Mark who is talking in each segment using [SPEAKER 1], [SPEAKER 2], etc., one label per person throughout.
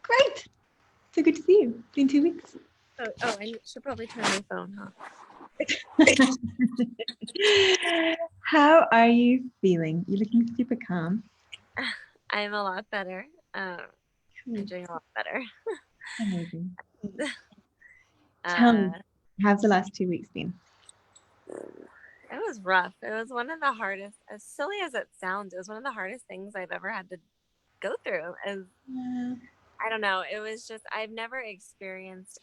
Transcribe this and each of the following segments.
[SPEAKER 1] Great. So good to see you. It's been 2 weeks.
[SPEAKER 2] Oh, I should probably turn my phone off.
[SPEAKER 1] How are you feeling? You're looking super calm.
[SPEAKER 2] I'm a lot better. I'm doing a lot better.
[SPEAKER 1] Amazing. Tell me, how's the last 2 weeks been?
[SPEAKER 2] It was rough. It was one of the hardest, as silly as it sounds, it was one of the hardest things I've ever had to go through. I don't know. It was just, I've never experienced,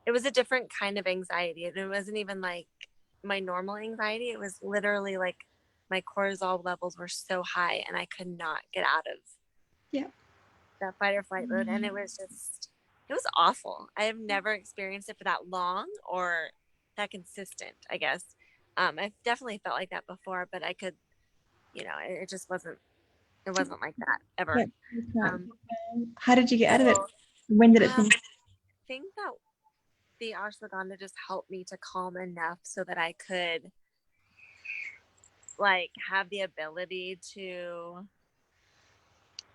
[SPEAKER 2] it was a different kind of anxiety. It wasn't even like my normal anxiety. It was literally like my cortisol levels were so high and I could not get out of that fight or flight mode. And it was awful. I have never experienced it for that long or that consistent, I guess. I've definitely felt like that before, but I could, it just wasn't like that ever.
[SPEAKER 1] How did you get out of it? When did it finish?
[SPEAKER 2] I think that the ashwagandha just helped me to calm enough so that I could like have the ability to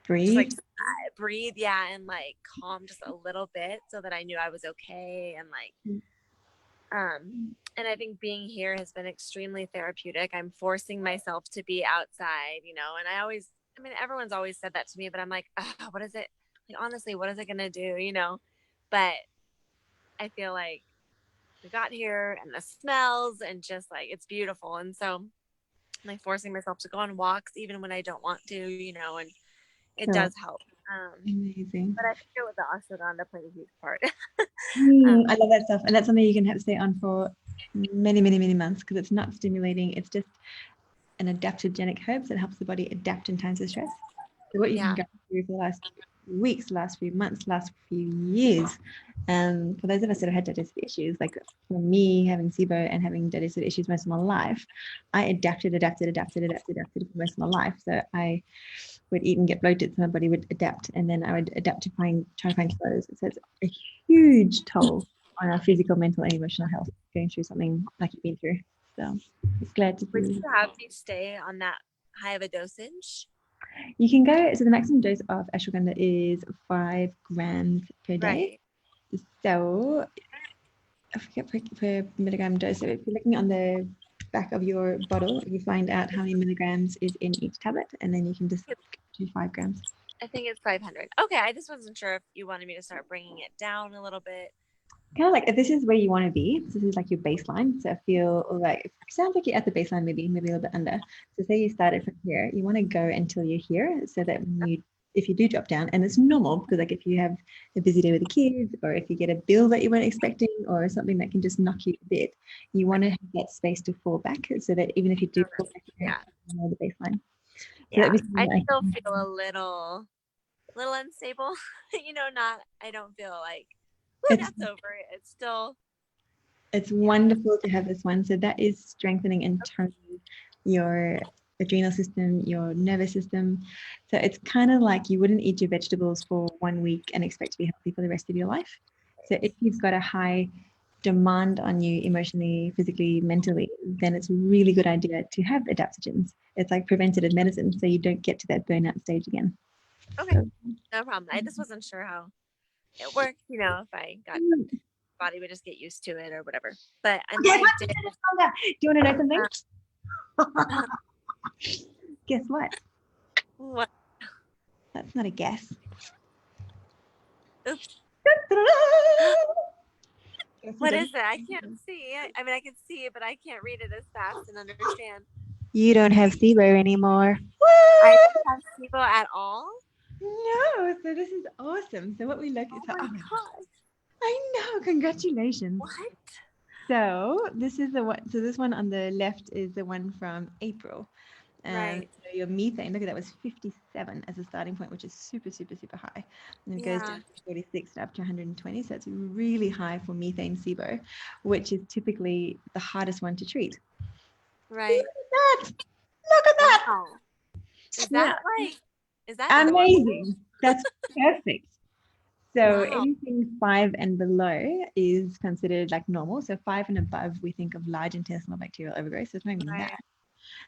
[SPEAKER 1] breathe,
[SPEAKER 2] breathe, and like calm just a little bit so that I knew I was okay, and like and I think being here has been extremely therapeutic. I'm forcing myself to be outside, and everyone's always said that to me, but I'm like, what is it? Like, honestly, what is it gonna do? But I feel like we got here and the smells and just like, it's beautiful. And so I'm like forcing myself to go on walks, even when I don't want to, and it does help.
[SPEAKER 1] Amazing.
[SPEAKER 2] But I think it was the ashwagandha played a huge part.
[SPEAKER 1] I love that stuff. And that's something you can have to stay on for many, many, many months because it's not stimulating. It's just an adaptogenic herb that helps the body adapt in times of stress. So what you can go through for the last weeks, last few months, last few years, for those of us that have had digestive issues, like for me having SIBO and having digestive issues most of my life, I adapted for most of my life. So I would eat and get bloated, so my body would adapt, and then I would adapt to try to find clothes. So it's a huge toll on our physical, mental, and emotional health going through something like you've been through. So it's glad to see.
[SPEAKER 2] Would you have me stay on that high of a dosage?
[SPEAKER 1] You can go, so the maximum dose of ashwagandha is 5 grams per day. Right. So I forget per milligram dose. So if you're looking on the back of your bottle, you find out how many milligrams is in each tablet, and then you can just do 5 grams.
[SPEAKER 2] I think it's 500. Okay, I just wasn't sure if you wanted me to start bringing it down a little bit.
[SPEAKER 1] Kind of like, if this is where you want to be, this is like your baseline. So I feel like it sounds like you're at the baseline, maybe a little bit under. So say you started from here, you want to go until you're here, so that when if you do drop down, and it's normal because like if you have a busy day with the kids, or if you get a bill that you weren't expecting, or something that can just knock you a bit, you want to have that space to fall back, so that even if you do fall back, you know the baseline.
[SPEAKER 2] Yeah, so I still feel a little unstable. I don't feel like, that's over. It's still.
[SPEAKER 1] It's wonderful to have this one. So that is strengthening internally your adrenal system, your nervous system. So it's kind of like you wouldn't eat your vegetables for 1 week and expect to be healthy for the rest of your life. So if you've got a high demand on you emotionally, physically, mentally, then it's a really good idea to have adaptogens. It's like preventative medicine, so you don't get to that burnout stage again.
[SPEAKER 2] Okay, no problem. I just wasn't sure how it worked, if I got body would just get used to it or whatever. But I'm
[SPEAKER 1] do you want to know something? Guess what?
[SPEAKER 2] What?
[SPEAKER 1] That's not a guess.
[SPEAKER 2] Oops. What is it? I can't see. I mean, I can see it, but I can't read it as fast and understand.
[SPEAKER 1] You don't have SIBO anymore.
[SPEAKER 2] I don't have SIBO at all?
[SPEAKER 1] No. So this is awesome. So what we look at.
[SPEAKER 2] Oh my gosh.
[SPEAKER 1] I know. Congratulations.
[SPEAKER 2] What?
[SPEAKER 1] So this is the one. So this one on the left is the one from April.
[SPEAKER 2] Right.
[SPEAKER 1] So your methane, look at that, was 57 as a starting point, which is super, super, super high. And it goes down to 46 up to 120. So it's really high for methane SIBO, which is typically the hardest one to treat.
[SPEAKER 2] Right.
[SPEAKER 1] Look at that.
[SPEAKER 2] Wow. Is that
[SPEAKER 1] amazing? That's perfect. So anything 5 and below is considered like normal. So 5 and above, we think of large intestinal bacterial overgrowth. So it's not even that.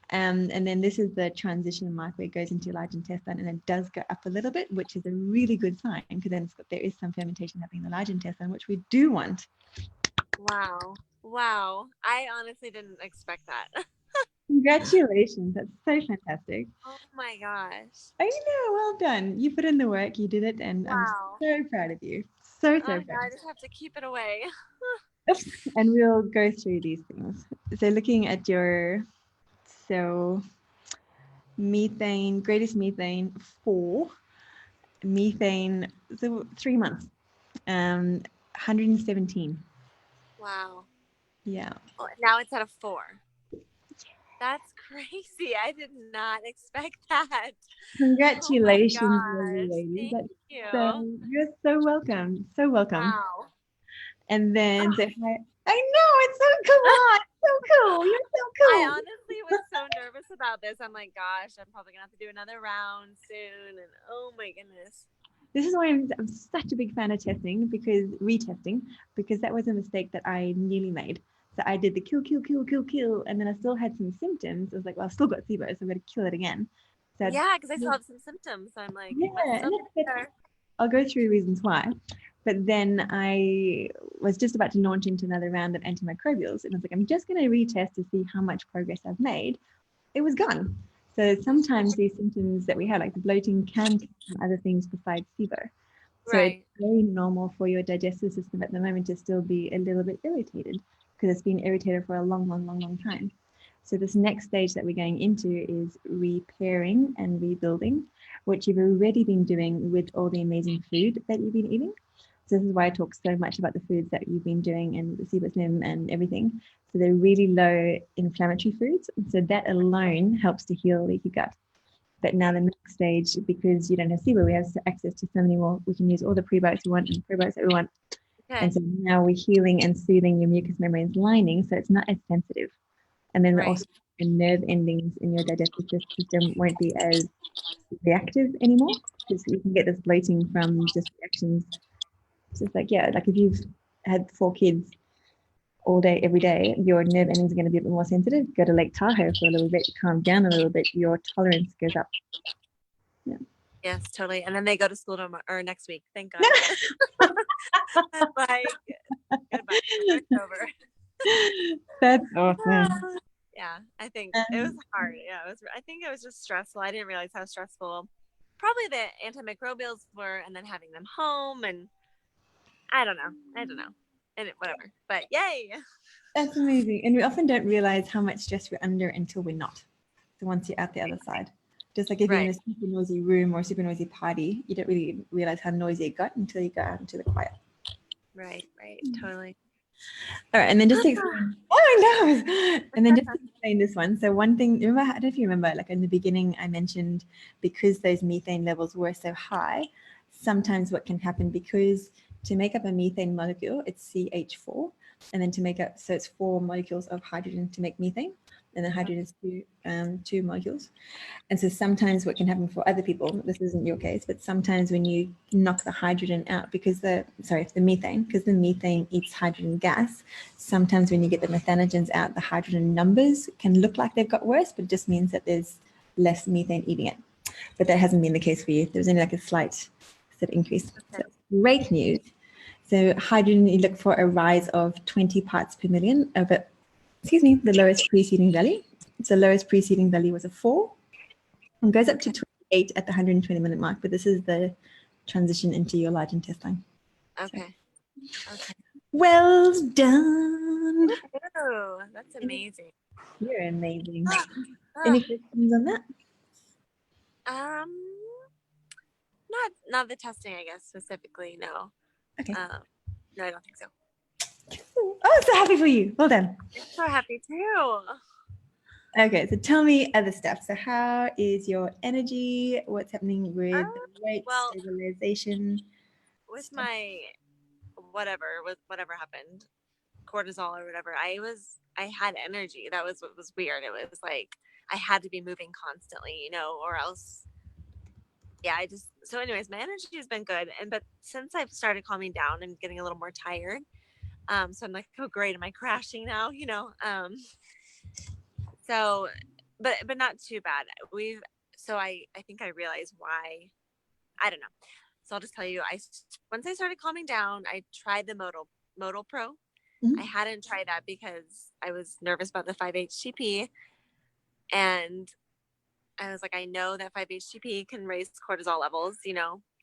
[SPEAKER 1] And then this is the transition mark where it goes into your large intestine, and it does go up a little bit, which is a really good sign, because then there is some fermentation happening in the large intestine, which we do want.
[SPEAKER 2] Wow. Wow. I honestly didn't expect that.
[SPEAKER 1] Congratulations. That's so fantastic.
[SPEAKER 2] Oh my gosh.
[SPEAKER 1] I know. Well done. You put in the work, you did it, and I'm
[SPEAKER 2] Wow.
[SPEAKER 1] so proud of you. So
[SPEAKER 2] Oh,
[SPEAKER 1] proud.
[SPEAKER 2] I just have to keep it away.
[SPEAKER 1] And we'll go through these things. So looking at your, so methane, greatest methane 4, methane, so 3 months, 117.
[SPEAKER 2] Wow.
[SPEAKER 1] Yeah.
[SPEAKER 2] Oh, now it's at a 4. That's crazy. I did not expect that.
[SPEAKER 1] Congratulations,
[SPEAKER 2] Oh
[SPEAKER 1] lovely
[SPEAKER 2] my gosh.
[SPEAKER 1] lady.
[SPEAKER 2] Thank you.
[SPEAKER 1] You're so welcome. So welcome.
[SPEAKER 2] Wow.
[SPEAKER 1] And then I know, it's so cool. So cool. You're so
[SPEAKER 2] I
[SPEAKER 1] cool.
[SPEAKER 2] honestly was so nervous about this. I'm like, gosh, I'm probably gonna have to do another round soon. And oh my goodness.
[SPEAKER 1] This is why I'm such a big fan of testing, because retesting, because that was a mistake that I nearly made. So I did the kill, and then I still had some symptoms. I was like, well, I've still got SIBO, so I'm going to kill it again. So
[SPEAKER 2] Yeah, because I still have some symptoms. So I'm like,
[SPEAKER 1] yeah,
[SPEAKER 2] and
[SPEAKER 1] I'll go through reasons why. But then I was just about to launch into another round of antimicrobials, and I was like, I'm just going to retest to see how much progress I've made. It was gone. So sometimes these symptoms that we have, like the bloating, can come from other things besides SIBO. So
[SPEAKER 2] right.
[SPEAKER 1] it's very normal for your digestive system at the moment to still be a little bit irritated, because it's been irritated for a long time. So this next stage that we're going into is repairing and rebuilding, which you've already been doing with all the amazing food that you've been eating. So this is why I talk so much about the foods that you've been doing and the SIBO Slim and everything. So they're really low inflammatory foods. So that alone helps to heal leaky gut. But now the next stage, because you don't have SIBO, we have access to so many more. We can use all the prebiotics we want and probiotics that we want.
[SPEAKER 2] Okay.
[SPEAKER 1] And so now we're healing and soothing your mucous membranes lining, so it's not as sensitive. And then
[SPEAKER 2] Right.
[SPEAKER 1] also the nerve endings in your digestive system won't be as reactive anymore, because you can get this bloating from just reactions. It's just like, yeah, like if you've had 4 kids all day, every day, your nerve endings are going to be a bit more sensitive. Go to Lake Tahoe for a little bit, calm down a little bit, your tolerance goes up. Yeah.
[SPEAKER 2] Yes, totally. And then they go to school tomorrow or next week. Thank God. Like, goodbye. It's over.
[SPEAKER 1] That's awesome.
[SPEAKER 2] Yeah, I think it was hard. Yeah, it was. I think it was just stressful. I didn't realize how stressful probably the antimicrobials were, and then having them home, and I don't know, and whatever. But yay!
[SPEAKER 1] That's amazing. And we often don't realize how much stress we're under until we're not. So once you're out the other side, just like if you're in a super noisy room or a super noisy party, you don't really realize how noisy it got until you go out into the quiet.
[SPEAKER 2] Right, totally.
[SPEAKER 1] All right, and then just to explain, oh no, and then just to explain this one. So one thing, remember, I don't know if you remember, like in the beginning, I mentioned because those methane levels were so high, sometimes what can happen, because to make up a methane molecule, it's CH4, and then to make up, so it's 4 molecules of hydrogen to make methane, and then hydrogen is 2 molecules. And so sometimes what can happen for other people, this isn't your case, but sometimes when you knock the hydrogen out, because the methane, because the methane eats hydrogen gas, sometimes when you get the methanogens out, the hydrogen numbers can look like they've got worse, but it just means that there's less methane eating it. But that hasn't been the case for you. There was only like a slight increase. So great news. So hydrogen, you look for a rise of 20 parts per million over, the lowest preceding value. So the lowest preceding value was a 4. And goes up to 28 at the 120-minute mark, but this is the transition into your large intestine.
[SPEAKER 2] Okay.
[SPEAKER 1] Well done.
[SPEAKER 2] Oh, that's amazing.
[SPEAKER 1] You're amazing. Any questions on that?
[SPEAKER 2] Not the testing, I guess, specifically. No.
[SPEAKER 1] Okay.
[SPEAKER 2] No, I don't think so.
[SPEAKER 1] Oh, I'm so happy for you. Well done.
[SPEAKER 2] I'm so happy too.
[SPEAKER 1] Okay, so tell me other stuff. So how is your energy? What's happening with weight stabilization?
[SPEAKER 2] With my whatever happened, cortisol or whatever, I had energy. That was what was weird. It was like I had to be moving constantly, or else. Yeah, so anyways, my energy has been good. But since I've started calming down and getting a little more tired, so I'm like, oh great, am I crashing now? So but not too bad. I think I realized why. I don't know. So I'll just tell you, once I started calming down, I tried the Modal Pro.
[SPEAKER 1] Mhm.
[SPEAKER 2] I hadn't tried that because I was nervous about the 5-HTP, and I was like, I know that 5-HTP can raise cortisol levels,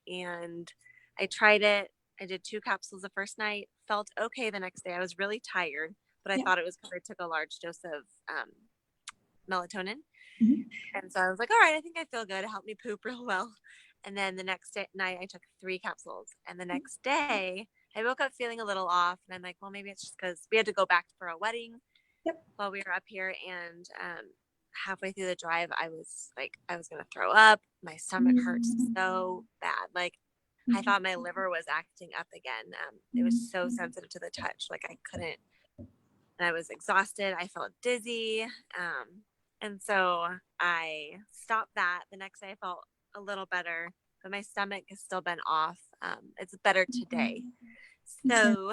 [SPEAKER 2] and I tried it. I did 2 capsules the first night, felt okay the next day. I was really tired, but I
[SPEAKER 1] Yeah.
[SPEAKER 2] thought it was because I took a large dose of melatonin.
[SPEAKER 1] Mhm.
[SPEAKER 2] And so I was like, all right, I think I feel good. It helped me poop real well. And then the next night I took 3 capsules. And the next day I woke up feeling a little off. And I'm like, well, maybe it's just because we had to go back for a wedding while we were up here. And halfway through the drive, I was going to throw up. My stomach hurt so bad. Like, I thought my liver was acting up again. It was so sensitive to the touch. Like, I couldn't. And I was exhausted. I felt dizzy. And so I stopped that. The next day I felt a little better, but my stomach has still been off. It's better today. So,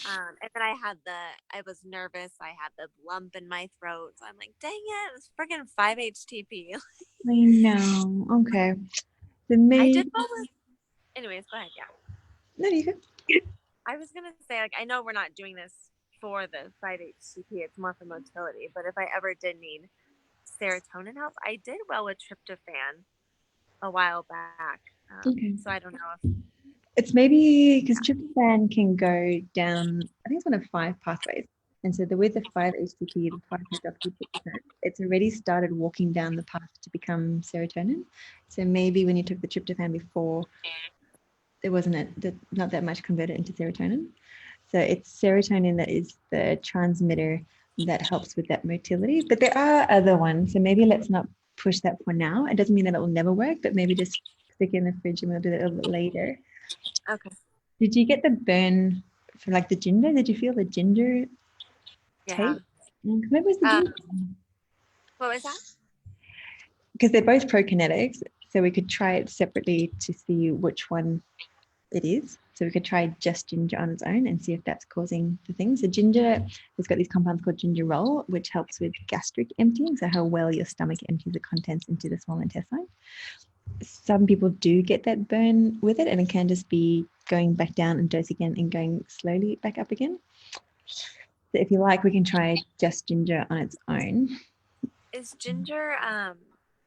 [SPEAKER 2] and then I was nervous. I had the lump in my throat. So I'm like, dang it, it's freaking 5-HTP.
[SPEAKER 1] I know. Okay. So
[SPEAKER 2] I did
[SPEAKER 1] maybe.
[SPEAKER 2] well with, anyways, go ahead. Yeah.
[SPEAKER 1] No, you go.
[SPEAKER 2] I was going to say, like, I know we're not doing this for the 5-HTP. It's more for motility. But if I ever did need serotonin help, I did well with tryptophan a while back.
[SPEAKER 1] Okay.
[SPEAKER 2] So I don't know if
[SPEAKER 1] It's maybe because tryptophan can go down, I think it's one of 5 pathways. And so with the 5-HTP, the 5-hydroxytryptophan, it's already started walking down the path to become serotonin. So maybe when you took the tryptophan before, there wasn't not that much converted into serotonin. So it's serotonin that is the transmitter that helps with that motility. But there are other ones. So maybe let's not push that for now. It doesn't mean that it will never work, but maybe just stick it in the fridge and we'll do that a little bit later.
[SPEAKER 2] Okay.
[SPEAKER 1] Did you get the burn from like the ginger? Did you feel the ginger taste? What was the ginger?
[SPEAKER 2] What was that?
[SPEAKER 1] Because they're both prokinetics, so we could try it separately to see which one it is. So we could try just ginger on its own and see if that's causing the thing. So ginger has got these compounds called gingerol, which helps with gastric emptying, so how well your stomach empties the contents into the small intestine. Some people do get that burn with it, and it can just be going back down and dose again and going slowly back up again. So if you like, we can try just ginger on its own.
[SPEAKER 2] Is ginger,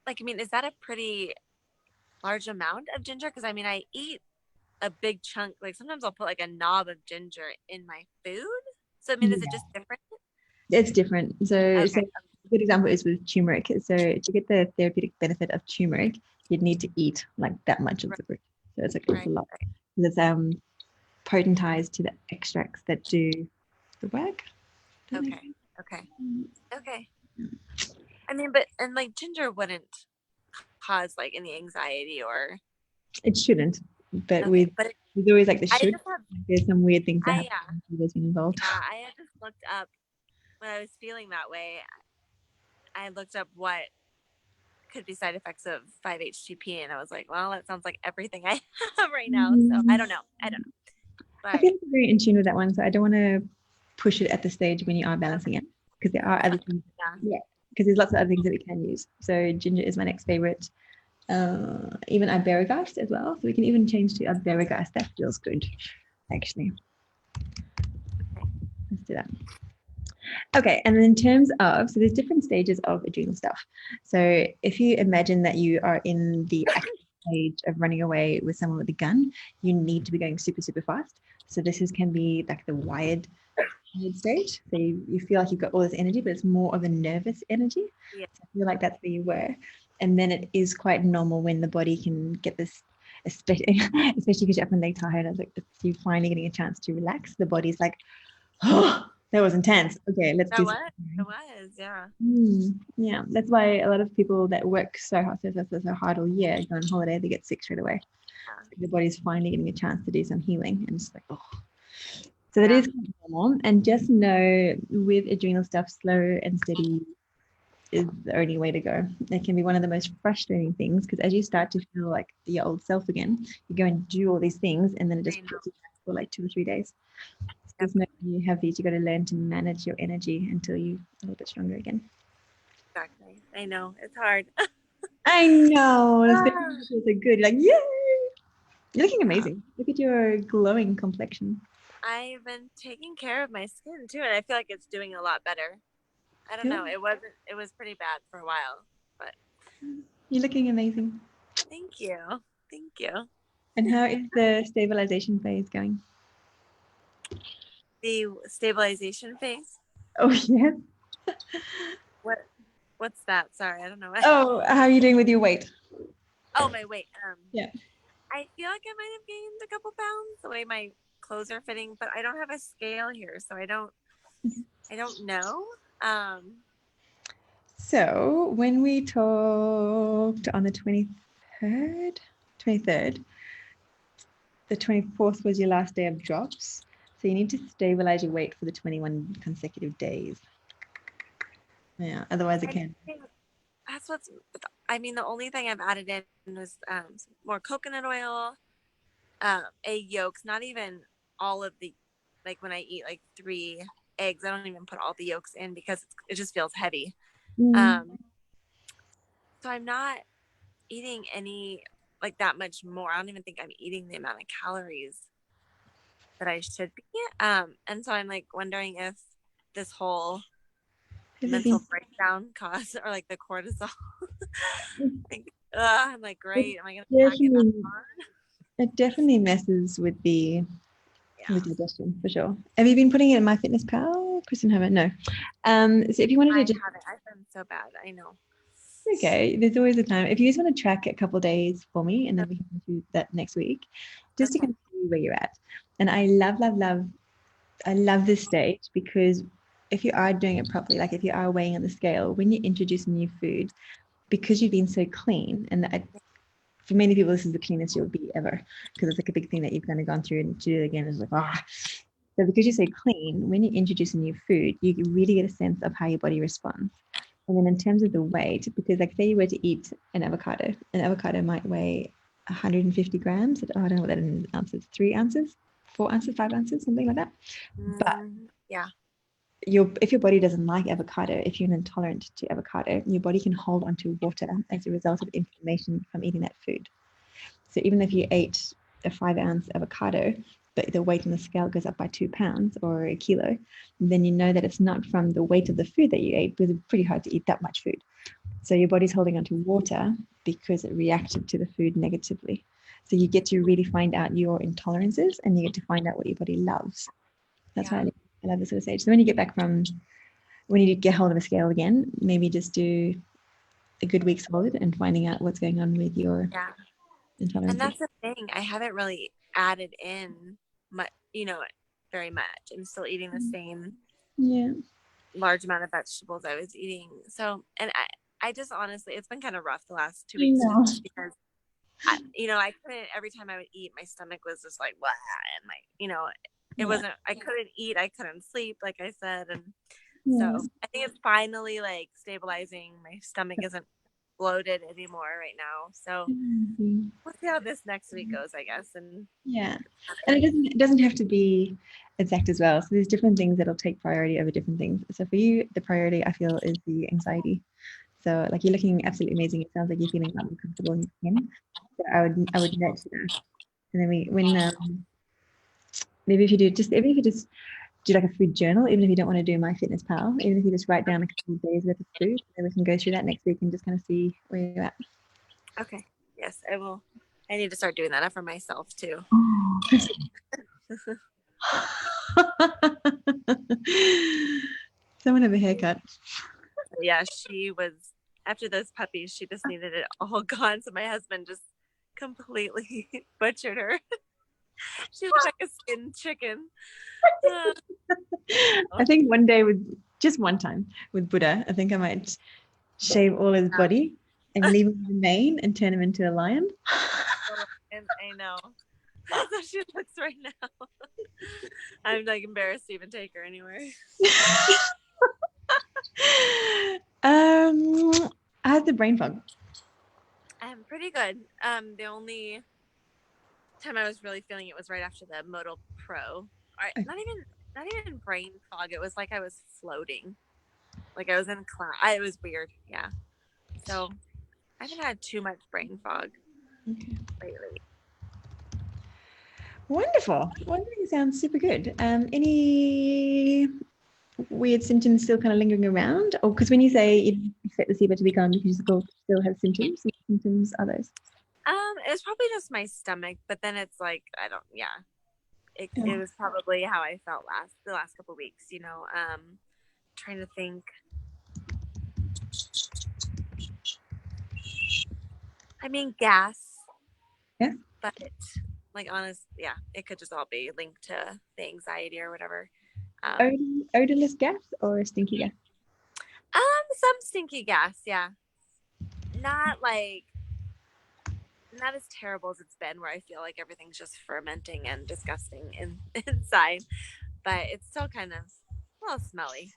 [SPEAKER 2] is that a pretty large amount of ginger? Because I eat a big chunk. Like sometimes I'll put like a knob of ginger in my food. So is it just different?
[SPEAKER 1] It's different. So
[SPEAKER 2] Okay.
[SPEAKER 1] A good example is with turmeric. So to get the therapeutic benefit of turmeric, you'd need to eat like that much of the fruit. So it's like a lot. It's potentized to the extracts that do the work.
[SPEAKER 2] Okay. And like ginger wouldn't cause like any anxiety or.
[SPEAKER 1] It shouldn't, but with always like the should. There's some weird things that happen that's been involved.
[SPEAKER 2] Yeah, I had just looked up when I was feeling that way. I looked up what could be side effects of 5-HTP, and I was like, well, that sounds like everything I have right now. So I don't know. But
[SPEAKER 1] I feel very in tune with that one, so I don't want to push it at the stage when you are balancing it, because there are other things. Yeah, because there's lots of other things that we can use. So ginger is my next favorite. Even iberogast as well. So we can even change to iberogast. That feels good, actually. Let's do that. Okay, and then in terms of, so there's different stages of adrenal stuff. So if you imagine that you are in the active stage of running away with someone with a gun, you need to be going super, super fast. So this can be like the wired stage. So you feel like you've got all this energy, but it's more of a nervous energy.
[SPEAKER 2] Yeah.
[SPEAKER 1] So I feel like that's where you were. And then it is quite normal when the body can get this, especially because you're up in late tired, I was like, you finally getting a chance to relax. The body's like, oh, that was intense. Okay, let's do something.
[SPEAKER 2] It was, yeah.
[SPEAKER 1] Yeah, that's why a lot of people that work so hard all year go on holiday, they get sick straight away. Yeah. The body's finally getting a chance to do some healing, and it's like, oh. So that is normal. And just know with adrenal stuff, slow and steady is the only way to go. It can be one of the most frustrating things, because as you start to feel like your old self again, you go and do all these things, and then it just puts you back for like 2 or 3 days. There's no, you have these, you got to learn to manage your energy until you're a little bit stronger again.
[SPEAKER 2] exactly. I know it's hard.
[SPEAKER 1] I know. It's so good. Like, yay! You're looking amazing. Look at your glowing complexion.
[SPEAKER 2] I've been taking care of my skin too, and I feel like it's doing a lot better. I don't
[SPEAKER 1] Good.
[SPEAKER 2] know. It was pretty bad for a while, but
[SPEAKER 1] You're looking amazing.
[SPEAKER 2] thank you. Thank you.
[SPEAKER 1] And how is the stabilization phase going?
[SPEAKER 2] The stabilization phase?
[SPEAKER 1] Oh, yes.
[SPEAKER 2] What's that? Sorry, I don't know.
[SPEAKER 1] Oh, how are you doing with your weight?
[SPEAKER 2] Oh, my weight.
[SPEAKER 1] Yeah.
[SPEAKER 2] I feel like I might have gained a couple pounds the way my clothes are fitting, but I don't have a scale here, so I don't know.
[SPEAKER 1] So when we talked on the 23rd, the 24th was your last day of drops. So you need to stabilize your weight for the 21 consecutive days. Yeah, otherwise it can.
[SPEAKER 2] That's what's, I mean, the only thing I've added in was more coconut oil, egg yolks, not even all of the, like when I eat like 3 eggs, I don't even put all the yolks in because it just feels heavy. So I'm not eating any like that much more. I don't even think I'm eating the amount of calories that I should be. And so I'm like wondering if this whole mental breakdown caused or like the cortisol. Like, I'm like, great. Am I gonna pack it back on?
[SPEAKER 1] It definitely messes with the digestion for sure. Have you been putting it in MyFitnessPal? Kristin haven't. No. So if you wanted to just,
[SPEAKER 2] I've been so bad. I know.
[SPEAKER 1] Okay, there's always a time. If you just want to track a couple days for me, and then we can do that next week, just to kind of see where you're at. And I love this stage because if you are doing it properly, like if you are weighing on the scale, when you introduce new food, because you've been so clean, and for many people, this is the cleanest you'll be ever, because it's like a big thing that you've kind of gone through, and to do it again is like, ah. So because you're so clean, when you introduce a new food, you really get a sense of how your body responds. And then in terms of the weight, because like say you were to eat an avocado might weigh 150 grams. I don't know what that is in ounces, 3 ounces, 4 ounces, 5 ounces, something like that. But
[SPEAKER 2] yeah,
[SPEAKER 1] if your body doesn't like avocado, if you're intolerant to avocado, your body can hold onto water as a result of inflammation from eating that food. So even if you ate a 5-ounce avocado, but the weight on the scale goes up by 2 pounds or a kilo, then you know that it's not from the weight of the food that you ate, because it's pretty hard to eat that much food. So your body's holding onto water because it reacted to the food negatively. So you get to really find out your intolerances, and you get to find out what your body loves. That's why I love this sort of stage. So when you get hold of a scale again, maybe just do a good week solid and finding out what's going on with your intolerances.
[SPEAKER 2] And that's the thing. I haven't really added in much, very much. I'm still eating the same large amount of vegetables I was eating. So, and I just honestly, it's been kind of rough the last 2 weeks because I couldn't, every time I would eat, my stomach was just like, blah, and it wasn't, I couldn't eat, I couldn't sleep, like I said. And so I think it's finally like stabilizing. My stomach isn't bloated anymore right now. So we'll see how this next week goes, I guess. And
[SPEAKER 1] it doesn't have to be exact as well. So there's different things that'll take priority over different things. So for you, the priority I feel is the anxiety. So like you're looking absolutely amazing. It sounds like you're feeling a lot more comfortable in your skin. So I would nurture that. And then maybe if you just do like a food journal, even if you don't want to do MyFitnessPal, even if you just write down a couple of days worth of food, then we can go through that next week and just kind of see where you're at.
[SPEAKER 2] Okay. Yes, I will. I need to start doing that for myself too.
[SPEAKER 1] Someone have a haircut.
[SPEAKER 2] Yeah, she was, after those puppies, she just needed it all gone. So my husband just completely butchered her. She looked like a skinned chicken.
[SPEAKER 1] I think one day just one time with Buddha, I think I might shave all his body and leave him in the mane and turn him into a lion.
[SPEAKER 2] And I know. That's how she looks right now. I'm like embarrassed to even take her anywhere.
[SPEAKER 1] How's the brain fog?
[SPEAKER 2] I'm pretty good. The only time I was really feeling it was right after the Moto Pro. Not even brain fog. It was like I was floating. Like I was in class. It was weird. Yeah. So I haven't had too much brain fog lately.
[SPEAKER 1] Wonderful. Wondering sounds super good. Any weird symptoms still kind of lingering around? Or because when you say you expect the SIBO to be gone because you still have symptoms, what symptoms are those?
[SPEAKER 2] It's probably just my stomach, but then it's like it was probably how I felt the last couple of weeks, you know. Trying to think. I mean, gas.
[SPEAKER 1] Yeah.
[SPEAKER 2] But like it could just all be linked to the anxiety or whatever.
[SPEAKER 1] Odorless gas or stinky gas?
[SPEAKER 2] Some stinky gas, yeah. Not as terrible as it's been, where I feel like everything's just fermenting and disgusting inside, but it's still kind of a little smelly.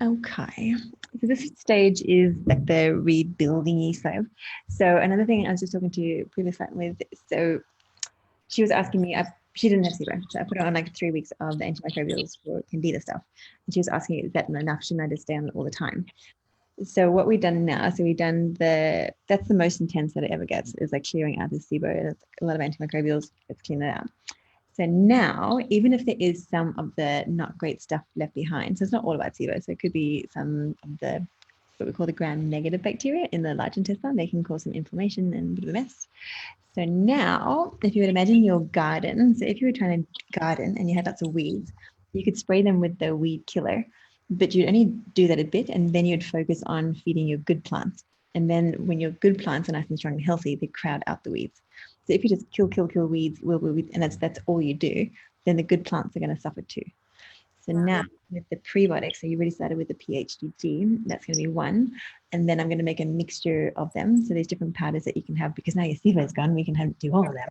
[SPEAKER 1] Okay, so this stage is like the rebuilding side. So another thing I was just talking to previous client with, so she was asking me, she didn't have SIBO, so I put her on like 3 weeks of the antimicrobials for Candida stuff. And she was asking, is that enough? Shouldn't I just stay on it all the time? So what we've done now, so we've done that's the most intense that it ever gets, is like clearing out the SIBO. It's a lot of antimicrobials, let's clean it out. So now, even if there is some of the not great stuff left behind, so it's not all about SIBO, so it could be some of the what we call the gram-negative bacteria in the large intestine. They can cause some inflammation and a bit of a mess. So now, if you would imagine your garden, so if you were trying to garden and you had lots of weeds, you could spray them with the weed killer, but you'd only do that a bit, and then you'd focus on feeding your good plants. And then when your good plants are nice and strong and healthy, they crowd out the weeds. So if you just kill weeds, and that's all you do, then the good plants are going to suffer too. So now with the prebiotics, so you already started with the PHGG, that's going to be one. And then I'm going to make a mixture of them. So there's different powders that you can have, because now your SIBO is gone, we can do all of them.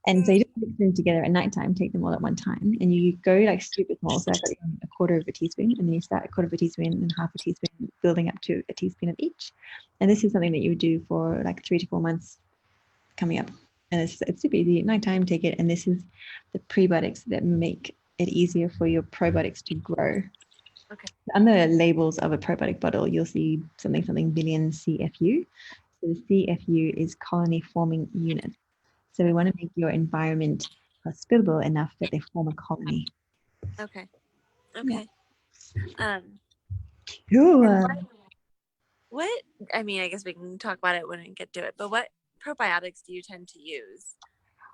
[SPEAKER 1] And so you just mix them together at nighttime, take them all at one time, and you go like super small. So I've got a quarter of a teaspoon, and then you start a quarter of a teaspoon and half a teaspoon, building up to a teaspoon of each. And this is something that you would do for like 3 to 4 months coming up. And it's super easy. At nighttime, take it. And this is the prebiotics that make it easier for your probiotics to grow.
[SPEAKER 2] Okay.
[SPEAKER 1] On the labels of a probiotic bottle, you'll see something billion CFU. So the CFU is colony forming unit. So we want to make your environment hospitable enough that they form a colony.
[SPEAKER 2] Okay.
[SPEAKER 1] Yeah.
[SPEAKER 2] Cool. What I mean, I guess we can talk about it when we get to it, but what probiotics do you tend to use?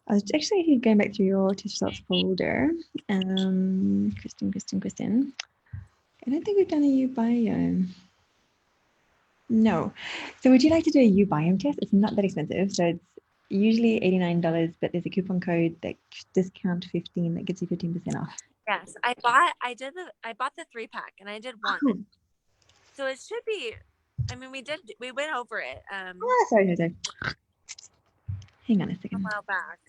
[SPEAKER 1] I was actually going back through your test results folder. Kristin. I don't think we've done a ubiome. No. So would you like to do a ubiome test? It's not that expensive. So it's usually $89, but there's a coupon code that discount 15 that gets you 15% off.
[SPEAKER 2] Yes, I bought the 3-pack, and I did one.
[SPEAKER 1] Oh.
[SPEAKER 2] So it should be. I mean, we went over it.
[SPEAKER 1] Sorry. Hang on a second.
[SPEAKER 2] A while back.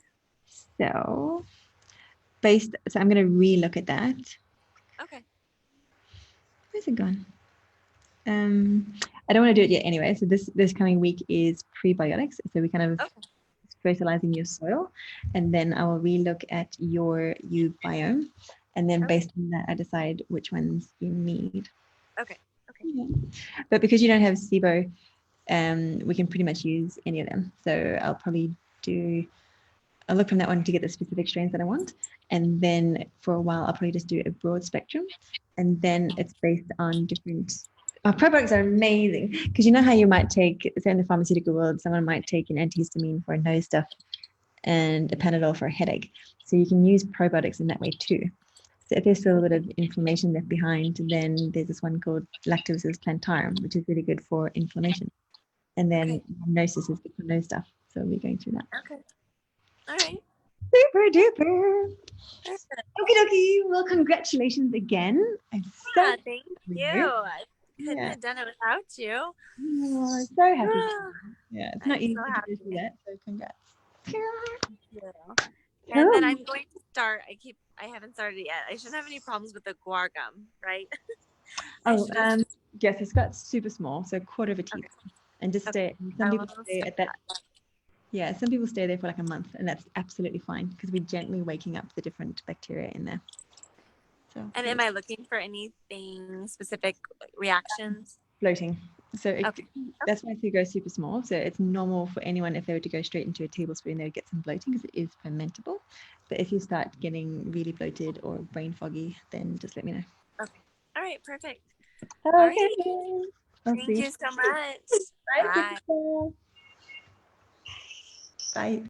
[SPEAKER 1] So I'm going to re-look at that.
[SPEAKER 2] Okay.
[SPEAKER 1] Where's it gone? I don't want to do it yet anyway. So this coming week is prebiotics. So we kind of fertilizing your soil, and then I will re-look at your ubiome, and then based on that, I decide which ones you need.
[SPEAKER 2] Okay.
[SPEAKER 1] Yeah. But because you don't have SIBO, we can pretty much use any of them. So I'll look from that one to get the specific strains that I want. And then for a while, I'll probably just do a broad spectrum. And then it's based on different... probiotics are amazing, because you know how you might take, say in the pharmaceutical world, someone might take an antihistamine for a nose stuff and a Panadol for a headache. So you can use probiotics in that way too. So if there's still a bit of inflammation left behind, then there's this one called Lactobacillus plantarum, which is really good for inflammation. And then Gnosis is good for nose stuff. So we're going through that.
[SPEAKER 2] Okay. All right.
[SPEAKER 1] Super duper. Okie dokie. Well, congratulations again. I'm so
[SPEAKER 2] thank you. I couldn't have done it without you.
[SPEAKER 1] Oh, I'm so happy. Yeah, it's not easy to do that. So congrats.
[SPEAKER 2] Thank you. And then I'm going to start. I haven't started yet. I shouldn't have any problems with the guar gum, right?
[SPEAKER 1] Yes, it's got super small, so a quarter of a teaspoon, and just stay. Some people stay at that. Yeah, some people stay there for like a month, and that's absolutely fine, because we're gently waking up the different bacteria in there. So,
[SPEAKER 2] and am I looking for anything specific reactions?
[SPEAKER 1] bloating. So
[SPEAKER 2] Okay.
[SPEAKER 1] that's why SIBO goes super small. So it's normal for anyone, if they were to go straight into a tablespoon, they would get some bloating because it is fermentable. But if you start getting really bloated or brain foggy, then just let me know.
[SPEAKER 2] Okay. All right. Perfect.
[SPEAKER 1] Okay.
[SPEAKER 2] All right. Thank you so much.
[SPEAKER 1] Bye.
[SPEAKER 2] Bye.
[SPEAKER 1] Bye.